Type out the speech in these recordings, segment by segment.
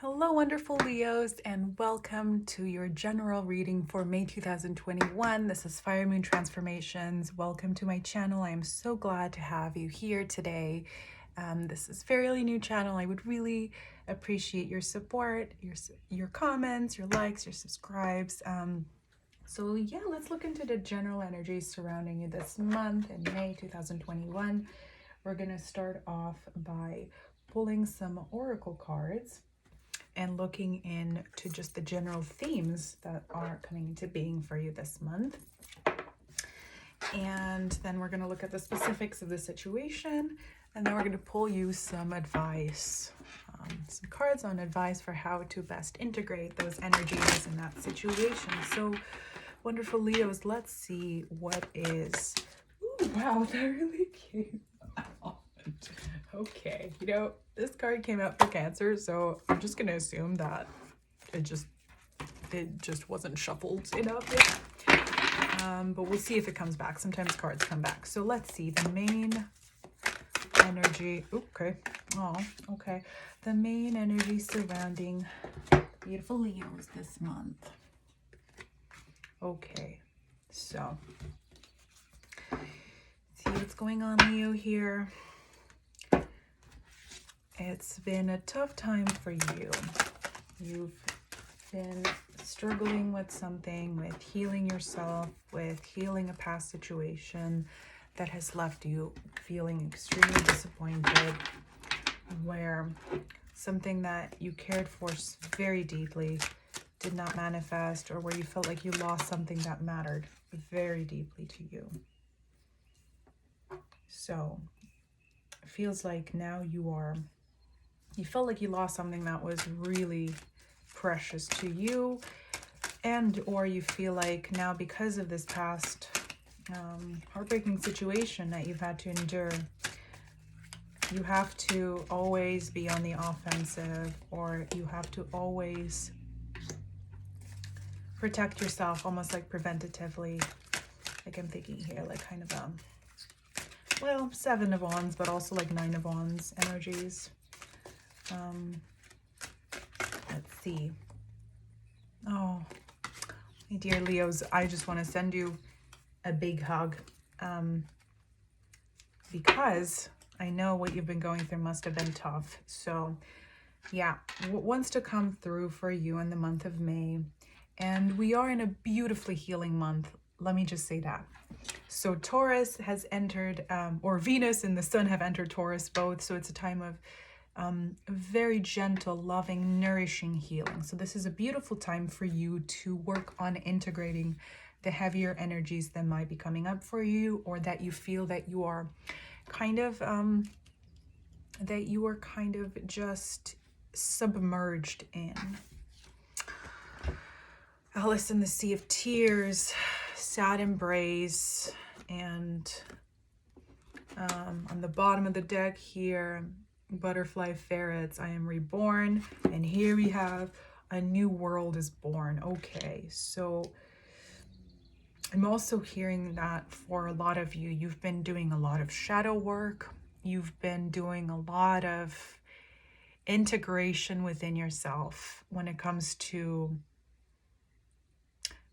Hello, wonderful Leos, and welcome to your general reading for May 2021. This is Fire Moon Transformations. Welcome to my channel. I am so glad to have you here today. This is a fairly new channel. I would really appreciate your support, your comments, your likes, your subscribes. So yeah, let's look into the general energies surrounding you this month in May 2021. We're going to start off by pulling some oracle cards and looking into just the general themes that are coming into being for you this month. And then we're going to look at the specifics of the situation, and then we're going to pull you some advice, some cards on advice for how to best integrate those energies in that situation. So, wonderful Leos, let's see what is. Ooh, wow, that really came out. Okay, this card came out for Cancer, so I'm just gonna assume that it just wasn't shuffled enough yet. But we'll see if it comes back. Sometimes cards come back. So let's see the main energy. Okay. Oh, okay. The main energy surrounding beautiful Leos this month. Okay, so see what's going on, Leo, here. It's been a tough time for you. You've been struggling with something, with healing yourself, with healing a past situation that has left you feeling extremely disappointed, where something that you cared for very deeply did not manifest, or where you felt like you lost something that mattered very deeply to you. So it feels like now you felt like you lost something that was really precious to you, and or you feel like now, because of this past heartbreaking situation that you've had to endure, you have to always be on the offensive, or you have to always protect yourself, almost like preventatively. Like I'm thinking here, like kind of well, 7 of Wands, but also like 9 of Wands energies. Let's see. Oh, my dear Leos, I just want to send you a big hug, because I know what you've been going through must have been tough. So yeah, what wants to come through for you in the month of May, and we are in a beautifully healing month. Let me just say that. So Taurus has entered, or Venus and the Sun have entered Taurus both. So it's a time of very gentle, loving, nourishing healing. So this is a beautiful time for you to work on integrating the heavier energies that might be coming up for you, or that you feel that you are kind of just submerged in. Alice in the Sea of Tears, Sad Embrace, and on the bottom of the deck here, Butterfly Ferrets, I am reborn, and here we have a new world is born. Okay, so I'm also hearing that for a lot of you, you've been doing a lot of shadow work. You've been doing a lot of integration within yourself when it comes to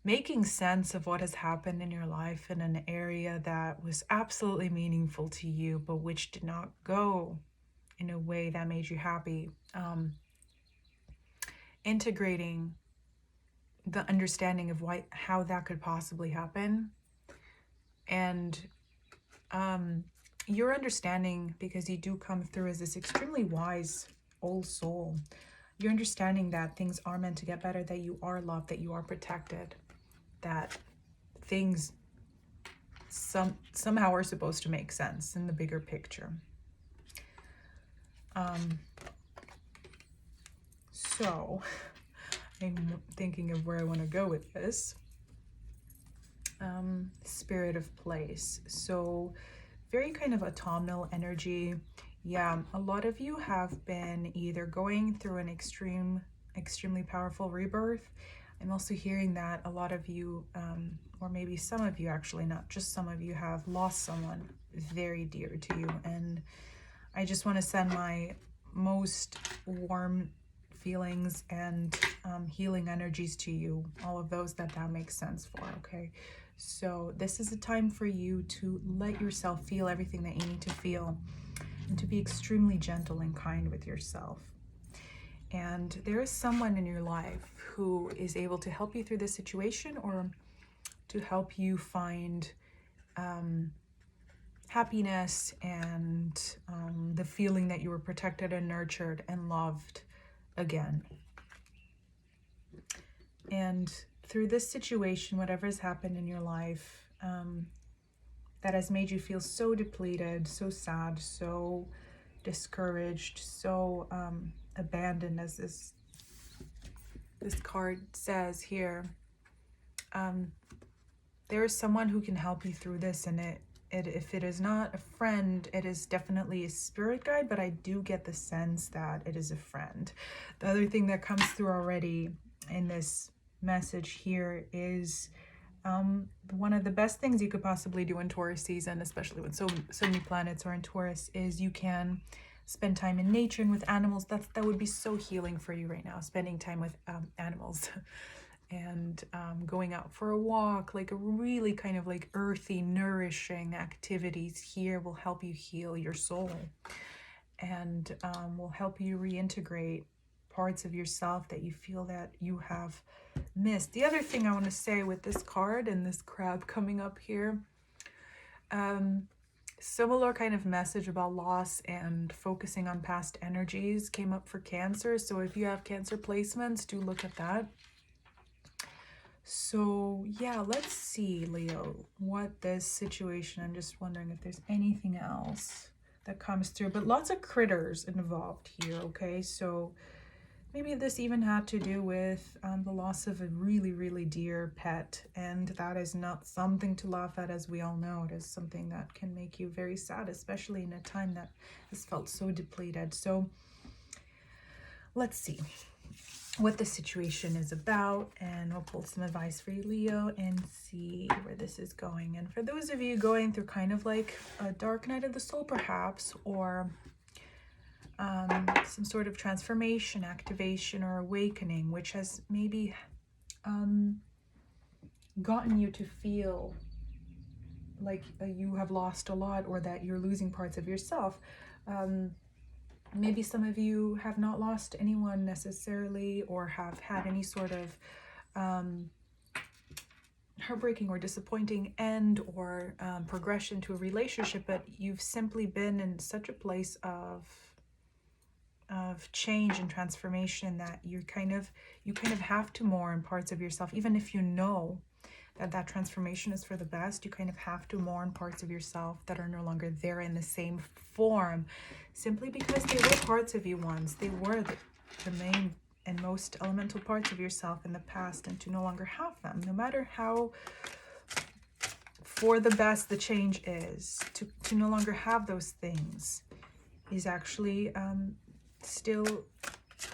making sense of what has happened in your life in an area that was absolutely meaningful to you, but which did not go in a way that made you happy. Integrating the understanding of how that could possibly happen, and your understanding, because you do come through as this extremely wise old soul, you're understanding that things are meant to get better, that you are loved, that you are protected, that things somehow are supposed to make sense in the bigger picture. So I'm thinking of where I want to go with this. Spirit of place. So very kind of autumnal energy. Yeah, a lot of you have been either going through an extremely powerful rebirth. I'm also hearing that a lot of you, or maybe some of you, actually not just some of you, have lost someone very dear to you. And I just want to send my most warm feelings and healing energies to you, all of those that makes sense for, okay? So this is a time for you to let yourself feel everything that you need to feel and to be extremely gentle and kind with yourself. And there is someone in your life who is able to help you through this situation, or to help you find happiness and the feeling that you were protected and nurtured and loved again. And through this situation, whatever has happened in your life that has made you feel so depleted, so sad, so discouraged, so abandoned, as this card says here, there is someone who can help you through this. And if it is not a friend, it is definitely a spirit guide, but I do get the sense that it is a friend. The other thing that comes through already in this message here is one of the best things you could possibly do in Taurus season, especially when so many planets are in Taurus, is you can spend time in nature and with animals. That would be so healing for you right now, spending time with animals. And going out for a walk, like a really kind of like earthy, nourishing activities here will help you heal your soul, and will help you reintegrate parts of yourself that you feel that you have missed. The other thing I want to say with this card and this crab coming up here, similar kind of message about loss and focusing on past energies came up for Cancer. So if you have Cancer placements, do look at that. So yeah, let's see, Leo, what this situation, I'm just wondering if there's anything else that comes through, but lots of critters involved here, okay? So maybe this even had to do with the loss of a really, really dear pet, and that is not something to laugh at, as we all know. It is something that can make you very sad, especially in a time that has felt so depleted. So let's see what the situation is about, and we'll pull some advice for you, Leo, and see where this is going. And for those of you going through kind of like a dark night of the soul perhaps, or some sort of transformation, activation, or awakening, which has maybe gotten you to feel like you have lost a lot, or that you're losing parts of yourself. Maybe some of you have not lost anyone necessarily, or have had any sort of heartbreaking or disappointing end or progression to a relationship, but you've simply been in such a place of change and transformation that you kind of have to mourn parts of yourself, even if you know that transformation is for the best. You kind of have to mourn parts of yourself that are no longer there in the same form, simply because they were parts of you once. They were the main and most elemental parts of yourself in the past, and to no longer have them, no matter how for the best the change is, to no longer have those things is actually still,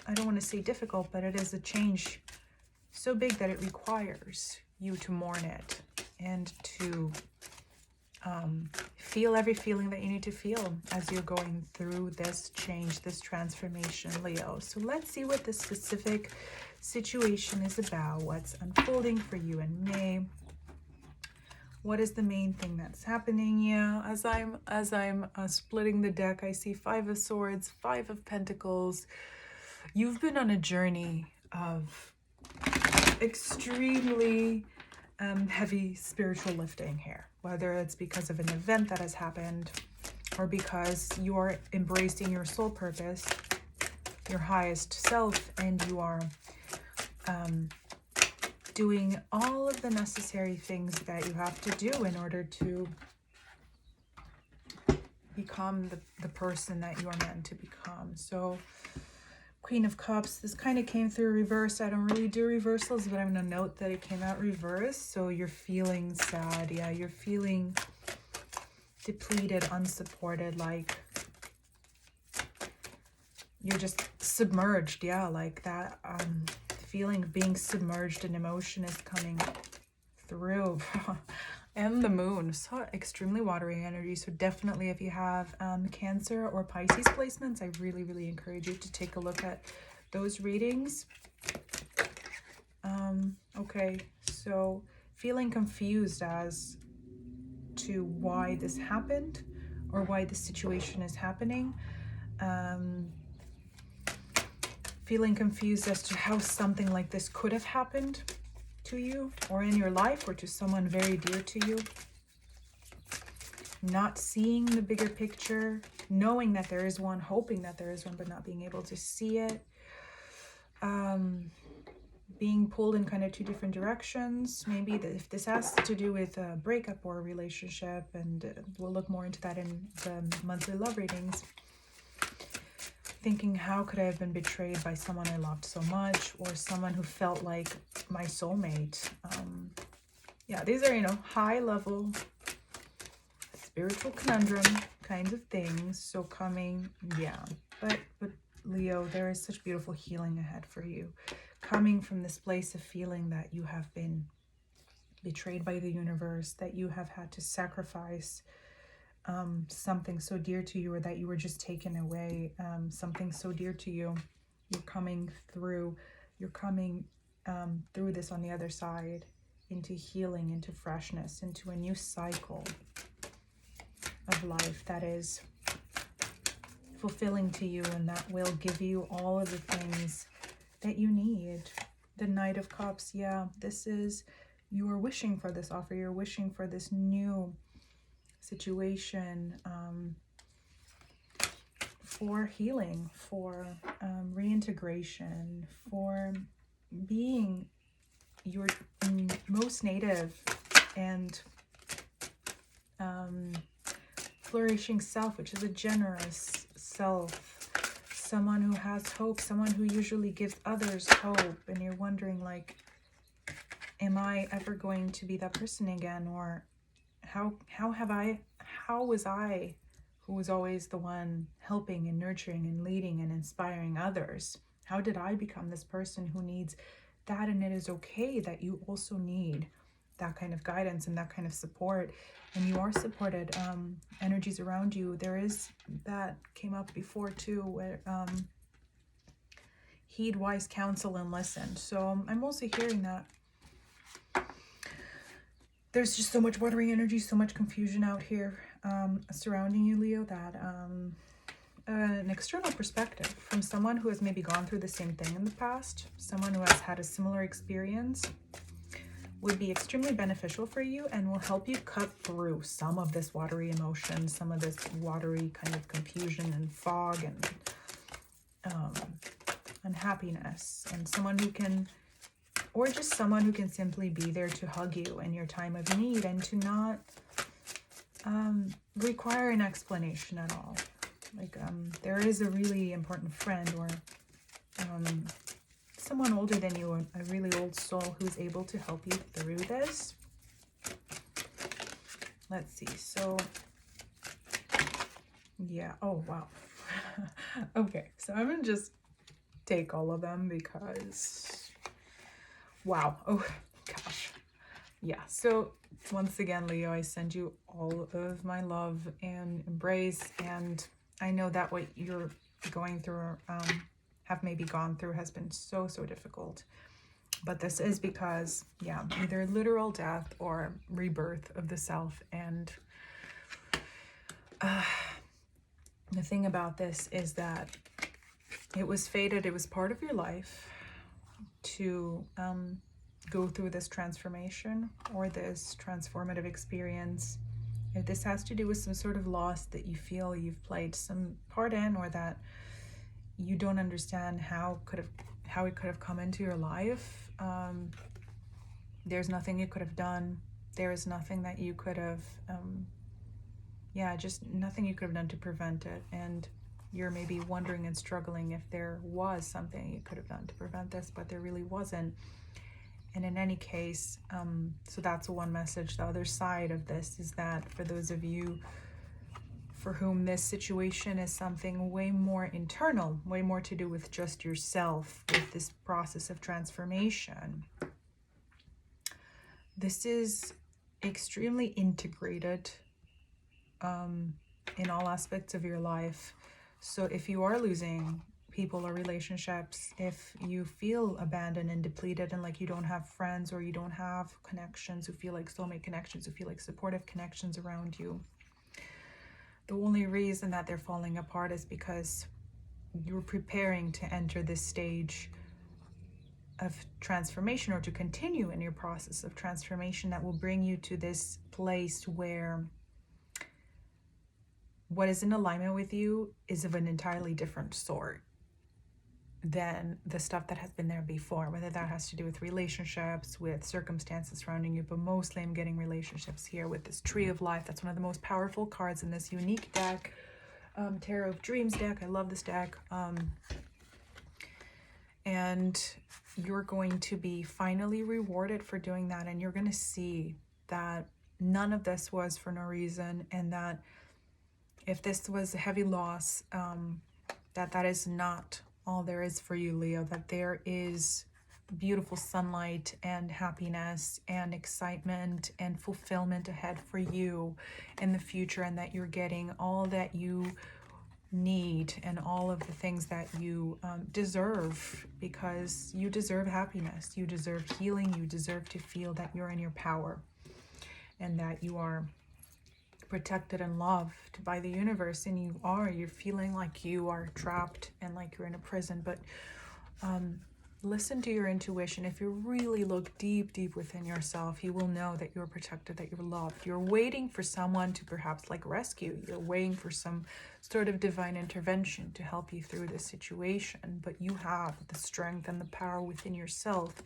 I don't want to say difficult, but it is a change so big that it requires you to mourn it and to feel every feeling that you need to feel as you're going through this change, this transformation, Leo. So let's see what this specific situation is about, what's unfolding for you in May. What is the main thing that's happening? Yeah, as I'm splitting the deck, I see 5 of Swords, 5 of Pentacles. You've been on a journey of extremely heavy spiritual lifting here, whether it's because of an event that has happened, or because you are embracing your soul purpose, your highest self, and you are doing all of the necessary things that you have to do in order to become the person that you are meant to become. So Queen of Cups, this kind of came through reverse. I don't really do reversals, but I'm going to note that it came out reversed. So you're feeling sad. Yeah, you're feeling depleted, unsupported, like you're just submerged. Yeah, like that feeling of being submerged in emotion is coming through. And the moon, so extremely watery energy. So definitely, if you have Cancer or Pisces placements, I really encourage you to take a look at those readings. Okay, so feeling confused as to why this happened or why this situation is happening. Feeling confused as to how something like this could have happened to you or in your life or to someone very dear to you. Not seeing the bigger picture, knowing that there is one, hoping that there is one, but not being able to see it. Being pulled in kind of two different directions. Maybe if this has to do with a breakup or a relationship, and we'll look more into that in the monthly love readings. Thinking, how could I have been betrayed by someone I loved so much, or someone who felt like my soulmate? Yeah, these are, high level spiritual conundrum kinds of things. So coming, but Leo, there is such beautiful healing ahead for you. Coming from this place of feeling that you have been betrayed by the universe, that you have had to sacrifice something so dear to you, or that you were just taken away, something so dear to you. You're coming through this on the other side, into healing, into freshness, into a new cycle of life that is fulfilling to you, and that will give you all of the things that you need. The Knight of Cups, this is, you are wishing for this offer, you're wishing for this new situation, for healing, for reintegration, for being your most native and flourishing self, which is a generous self, someone who has hope, someone who usually gives others hope, and you're wondering, like, am I ever going to be that person again? Or how was I, who was always the one helping and nurturing and leading and inspiring others, how did I become this person who needs that? And it is okay that you also need that kind of guidance and that kind of support, and you are supported. Energies around you, there is, that came up before too, where heed wise counsel and listen. So I'm also hearing that there's just so much watering energy, so much confusion out here surrounding you, Leo, that an external perspective from someone who has maybe gone through the same thing in the past, someone who has had a similar experience, would be extremely beneficial for you and will help you cut through some of this watery emotion, some of this watery kind of confusion and fog and unhappiness, and someone who can, or just someone who can simply be there to hug you in your time of need and to not require an explanation at all. Like there is a really important friend, or someone older than you, a really old soul who's able to help you through this. Let's see. So, yeah. Oh, wow. Okay. So I'm going to just take all of them because, wow. Oh, gosh. Yeah. So once again, Leo, I send you all of my love and embrace. And I know that what you're going through, have maybe gone through, has been so difficult, but this is because, either literal death or rebirth of the self. And the thing about this is that it was fated, it was part of your life to go through this transformation or this transformative experience. If this has to do with some sort of loss that you feel you've played some part in, or that you don't understand how it could have come into your life, there's nothing you could have done. There is nothing that you could have, just nothing you could have done to prevent it. And you're maybe wondering and struggling if there was something you could have done to prevent this, but there really wasn't. And in any case, so that's one message. The other side of this is that for those of you for whom this situation is something way more internal, way more to do with just yourself, with this process of transformation, this is extremely integrated in all aspects of your life. So if you are losing people or relationships, if you feel abandoned and depleted and like you don't have friends or you don't have connections who feel like soulmate connections, who feel like supportive connections around you, the only reason that they're falling apart is because you're preparing to enter this stage of transformation, or to continue in your process of transformation that will bring you to this place where what is in alignment with you is of an entirely different sort than the stuff that has been there before, whether that has to do with relationships, with circumstances surrounding you, but mostly I'm getting relationships here with this Tree of Life. That's one of the most powerful cards in this unique deck, Tarot of Dreams deck. I love this deck. And you're going to be finally rewarded for doing that, and you're going to see that none of this was for no reason, and that if this was a heavy loss, that is not all there is for you, Leo, that there is beautiful sunlight and happiness and excitement and fulfillment ahead for you in the future, and that you're getting all that you need and all of the things that you deserve, because you deserve happiness, you deserve healing, you deserve to feel that you're in your power and that you are protected and loved by the universe. And you're feeling like you are trapped and like you're in a prison, but listen to your intuition. If you really look deep within yourself, you will know that you're protected, that you're loved. You're waiting for someone to perhaps like rescue you. You're waiting for some sort of divine intervention to help you through this situation, but you have the strength and the power within yourself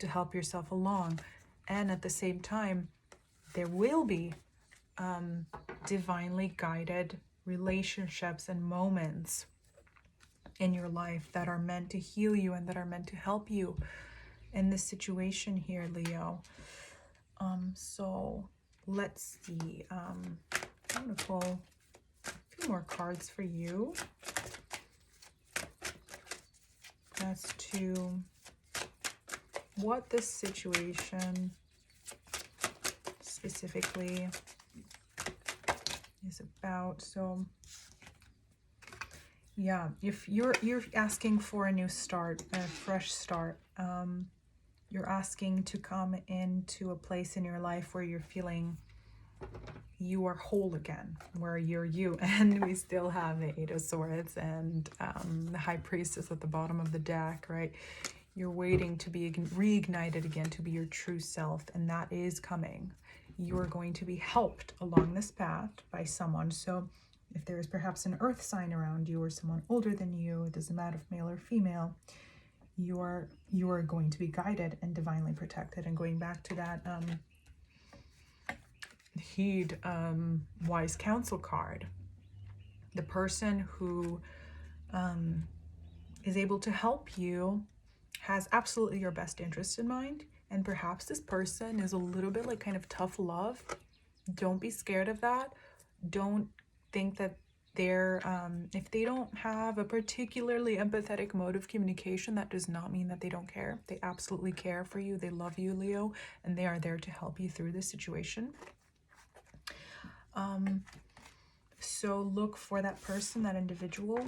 to help yourself along. And at the same time, there will be divinely guided relationships and moments in your life that are meant to heal you and that are meant to help you in this situation here, Leo. So let's see. I'm gonna pull a few more cards for you as to what this situation specifically is about. So yeah, if you're asking for a new start, a fresh start, you're asking to come into a place in your life where you're feeling you are whole again, where you're you. And we still have the Eight of Swords and the High Priestess at the bottom of the deck, right? You're waiting to be reignited again, to be your true self, and that is coming. You are going to be helped along this path by someone. So if there is perhaps an earth sign around you or someone older than you, it doesn't matter if male or female, you are going to be guided and divinely protected. And going back to that Heed Wise Counsel card, the person who is able to help you has absolutely your best interest in mind. And perhaps this person is a little bit like kind of tough love. Don't be scared of that. Don't think that they're, if they don't have a particularly empathetic mode of communication, that does not mean that they don't care. They absolutely care for you. They love you, Leo, and they are there to help you through this situation. So look for that person, that individual,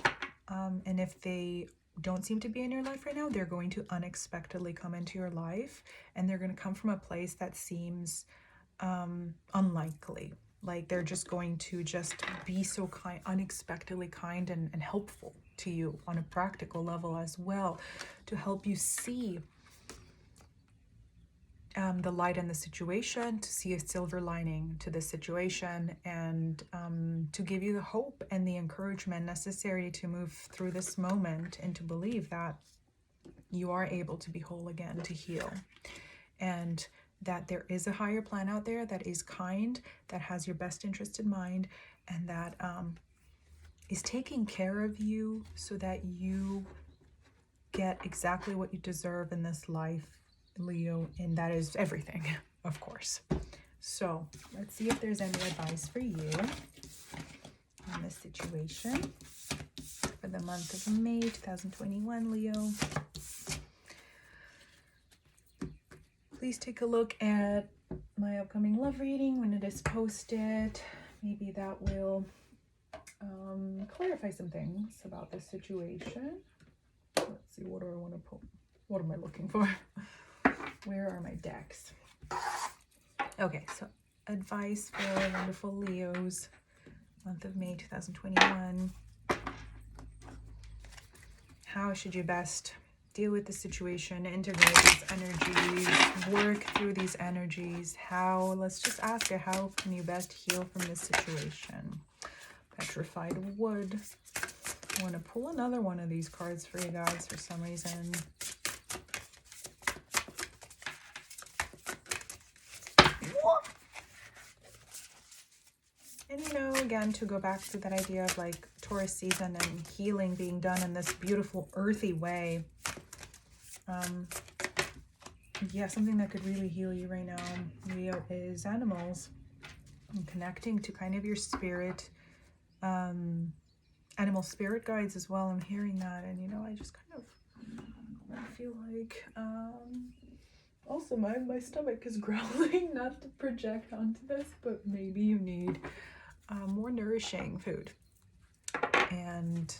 and if they don't seem to be in your life right now, they're going to unexpectedly come into your life, and they're going to come from a place that seems unlikely. Like they're just going to just be so kind, unexpectedly kind and helpful to you on a practical level as well, to help you see the light in the situation, to see a silver lining to the situation, and to give you the hope and the encouragement necessary to move through this moment and to believe that you are able to be whole again, to heal, and that there is a higher plan out there that is kind, that has your best interest in mind, and that is taking care of you so that you get exactly what you deserve in this life, Leo, and that is everything, of course. So let's see if there's any advice for you on this situation for the month of May 2021, Leo. Please take a look at my upcoming love reading when it is posted. Maybe that will clarify some things about this situation. let's see, what do I want to pull? What am I looking for? Where are my decks? Okay, so advice for wonderful Leos, month of May 2021. How should you best deal with the situation, integrate these energies, work through these energies? How, let's just ask her, how can you best heal from this situation? Petrified wood. I want to pull another one of these cards for you guys for some reason. And you know, again, to go back to that idea of like Taurus season and healing being done in this beautiful earthy way. Yeah, something that could really heal you right now, Leo, is animals. And connecting to kind of your spirit, animal spirit guides as well. I'm hearing that, and you know, I just kind of, I feel like, also my stomach is growling, not to project onto this, but maybe you need more nourishing food and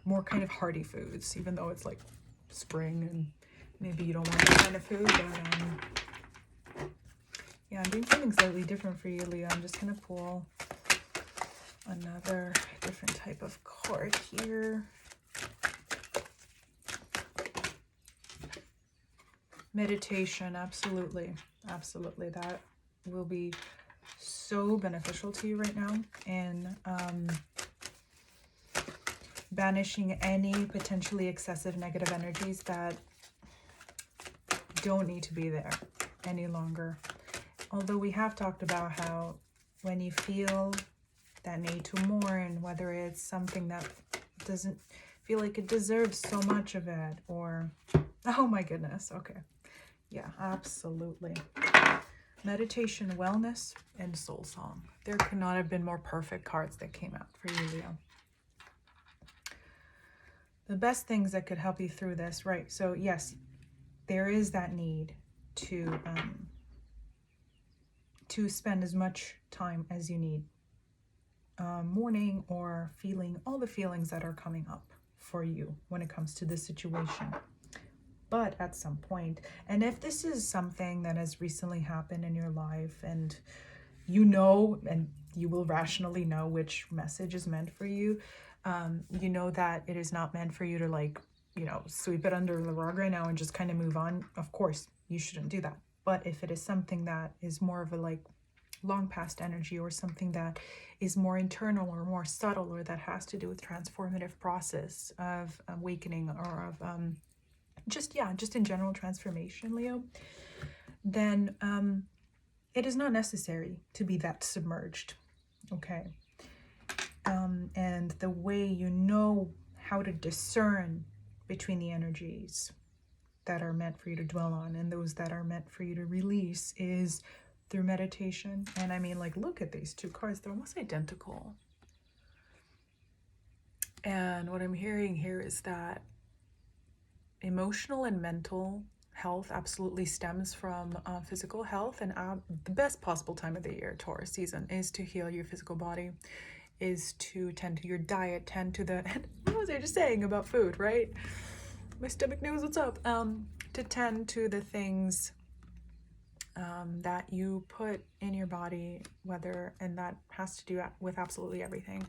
more kind of hearty foods, even though it's like spring and maybe you don't want that kind of food, but yeah, I'm doing something slightly different for you, Leo. I'm just gonna pull another different type of card here. Meditation, absolutely, absolutely. That will be so beneficial to you right now, and banishing any potentially excessive negative energies that don't need to be there any longer. Although we have talked about how when you feel that need to mourn, whether it's something that doesn't feel like it deserves so much of it, or, oh my goodness, okay. Yeah, absolutely. Meditation, wellness, and soul song. There could not have been more perfect cards that came out for you, Leo. The best things that could help you through this, right? So yes, there is that need to spend as much time as you need mourning or feeling all the feelings that are coming up for you when it comes to this situation. But at some point, and if this is something that has recently happened in your life, and you know, and you will rationally know which message is meant for you, you know that it is not meant for you to, like, you know, sweep it under the rug right now and just kind of move on. Of course, you shouldn't do that. But if it is something that is more of a like long past energy, or something that is more internal or more subtle, or that has to do with transformative process of awakening, or of just in general transformation, Leo, then it is not necessary to be that submerged, okay? And the way you know how to discern between the energies that are meant for you to dwell on and those that are meant for you to release is through meditation. And I mean, like, look at these two cards, they're almost identical. And what I'm hearing here is that emotional and mental health absolutely stems from physical health, and the best possible time of the year, Taurus season, is to heal your physical body, is to tend to your diet, tend to the, what was I just saying about food, right? My stomach knows what's up. To tend to the things that you put in your body, and that has to do with absolutely everything.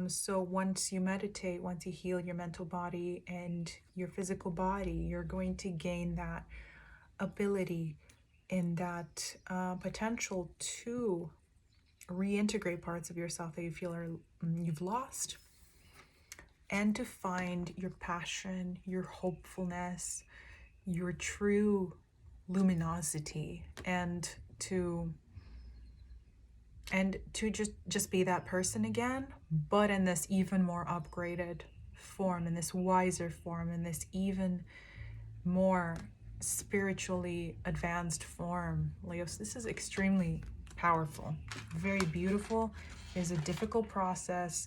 So once you meditate, once you heal your mental body and your physical body, you're going to gain that ability and that potential to reintegrate parts of yourself that you feel you've lost, and to find your passion, your hopefulness, your true luminosity, and to just be that person again, but in this even more upgraded form, in this wiser form, in this even more spiritually advanced form, Leos. This is extremely powerful, very beautiful. It's a difficult process,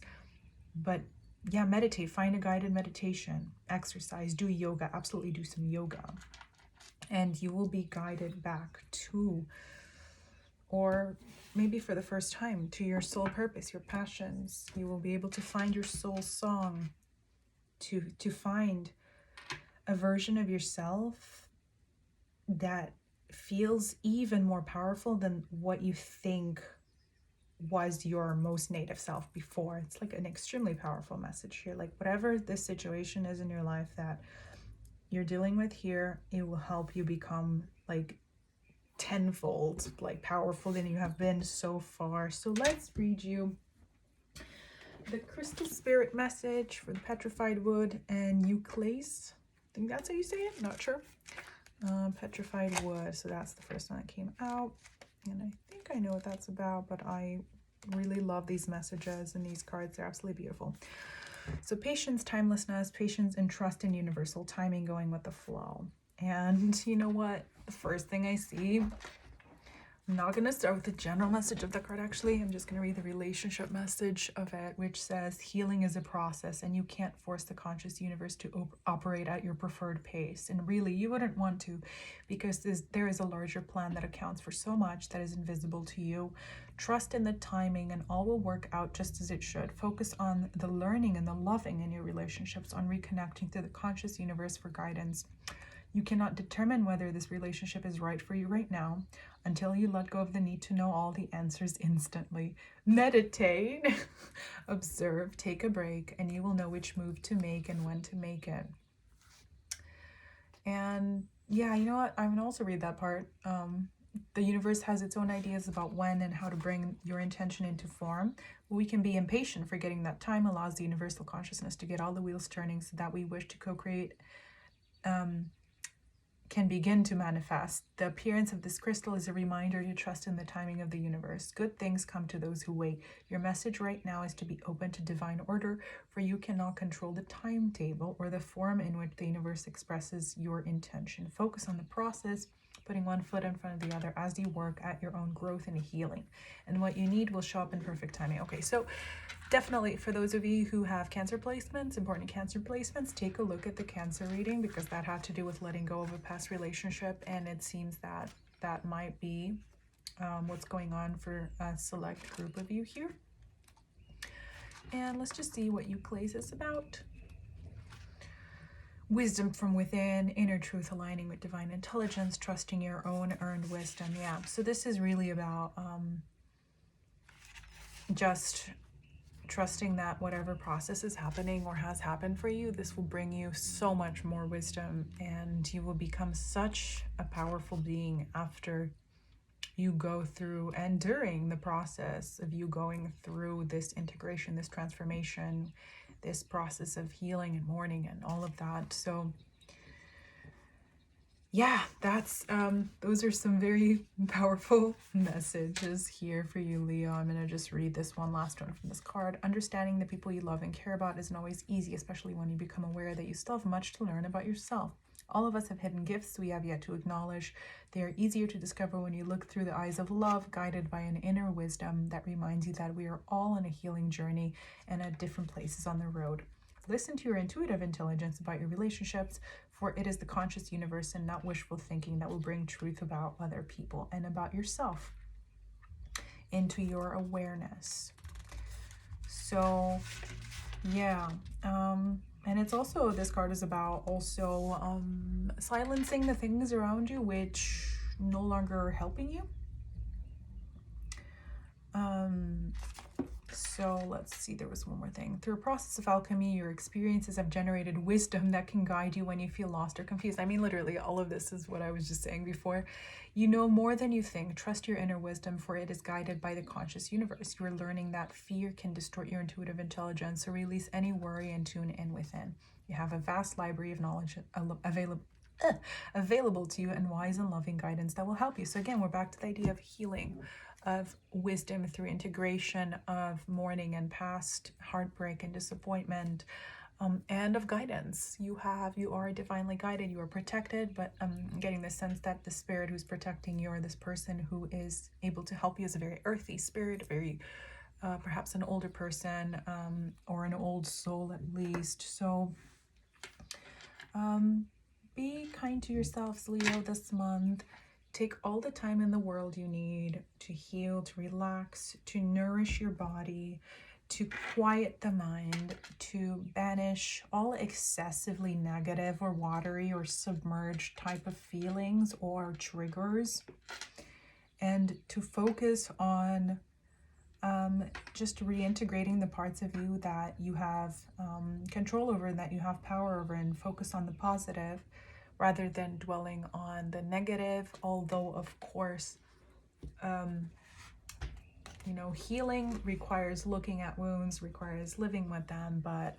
but yeah, meditate, find a guided meditation, exercise, do yoga, absolutely do some yoga, and you will be guided back to, or maybe for the first time, to your soul purpose, your passions. You will be able to find your soul song, to find a version of yourself that feels even more powerful than what you think was your most native self before. It's like an extremely powerful message here. Like whatever this situation is in your life that you're dealing with here, it will help you become like tenfold like powerful than you have been so far. So let's read you the crystal spirit message for the petrified wood and euclase. I think that's how you say it, not sure. Petrified wood, so that's the first one that came out, and I think I know what that's about, but I really love these messages and these cards. They're absolutely beautiful. So patience, timelessness, patience, and trust in universal timing, going with the flow. And you know what, the first thing I see, I'm not going to start with the general message of the card, actually. I'm just going to read the relationship message of it, which says healing is a process and you can't force the conscious universe to operate at your preferred pace. And really, you wouldn't want to, because there is a larger plan that accounts for so much that is invisible to you. Trust in the timing and all will work out just as it should. Focus on the learning and the loving in your relationships, on reconnecting to the conscious universe for guidance. You cannot determine whether this relationship is right for you right now until you let go of the need to know all the answers instantly. Meditate, observe, take a break, and you will know which move to make and when to make it. And yeah, you know what? I'm going to also read that part. The universe has its own ideas about when and how to bring your intention into form. We can be impatient, forgetting that time allows the universal consciousness to get all the wheels turning so that we wish to co-create can begin to manifest. The appearance of this crystal is a reminder to trust in the timing of the universe. Good things come to those who wait. Your message right now is to be open to divine order, for you cannot control the timetable or the form in which the universe expresses your intention. Focus on the process, putting one foot in front of the other as you work at your own growth and healing. And what you need will show up in perfect timing. Okay, so definitely for those of you who have Cancer placements, important Cancer placements, take a look at the Cancer reading, because that had to do with letting go of a past relationship, and it seems that that might be what's going on for a select group of you here. And let's just see what euclase is about. Wisdom from within, inner truth aligning with divine intelligence, trusting your own earned wisdom. Yeah, so this is really about just trusting that whatever process is happening or has happened for you, this will bring you so much more wisdom, and you will become such a powerful being after you go through and during the process of you going through this integration, this transformation, this process of healing and mourning and all of that. So yeah, that's those are some very powerful messages here for you, Leo. I'm going to just read this one last one from this card. Understanding the people you love and care about isn't always easy, especially when you become aware that you still have much to learn about yourself. All of us have hidden gifts we have yet to acknowledge. They are easier to discover when you look through the eyes of love, guided by an inner wisdom that reminds you that we are all on a healing journey and at different places on the road. Listen to your intuitive intelligence about your relationships, for it is the conscious universe and not wishful thinking that will bring truth about other people and about yourself into your awareness. So yeah, and it's also, this card is about also silencing the things around you which no longer are helping you. So let's see, there was one more thing. Through a process of alchemy, your experiences have generated wisdom that can guide you when you feel lost or confused. I mean, literally, all of this is what I was just saying before. You know more than you think. Trust your inner wisdom, for it is guided by the conscious universe. You are learning that fear can distort your intuitive intelligence, so release any worry and tune in within. You have a vast library of knowledge available to you, and wise and loving guidance that will help you. So again, we're back to the idea of healing, of wisdom through integration, of mourning and past heartbreak and disappointment, and of guidance. You are divinely guided, you are protected, but I'm getting the sense that the spirit who's protecting you, or this person who is able to help you, is a very earthy spirit, very perhaps an older person, or an old soul at least. So be kind to yourselves, Leo, this month. Take all the time in the world you need to heal, to relax, to nourish your body, to quiet the mind, to banish all excessively negative or watery or submerged type of feelings or triggers, and to focus on just reintegrating the parts of you that you have control over, that you have power over, and focus on the positive rather than dwelling on the negative. Although, of course, you know, healing requires looking at wounds, requires living with them, but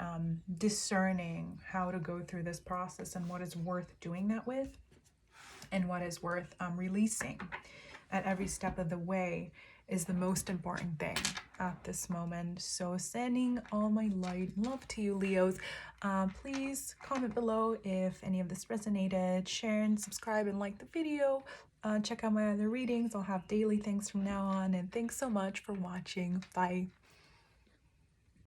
discerning how to go through this process and what is worth doing that with and what is worth releasing at every step of the way is the most important thing at this moment. So sending all my light and love to you, Leos. Please comment below if any of this resonated. Share and subscribe and like the video. Check out my other readings. I'll have daily things from now on. And thanks so much for watching. Bye.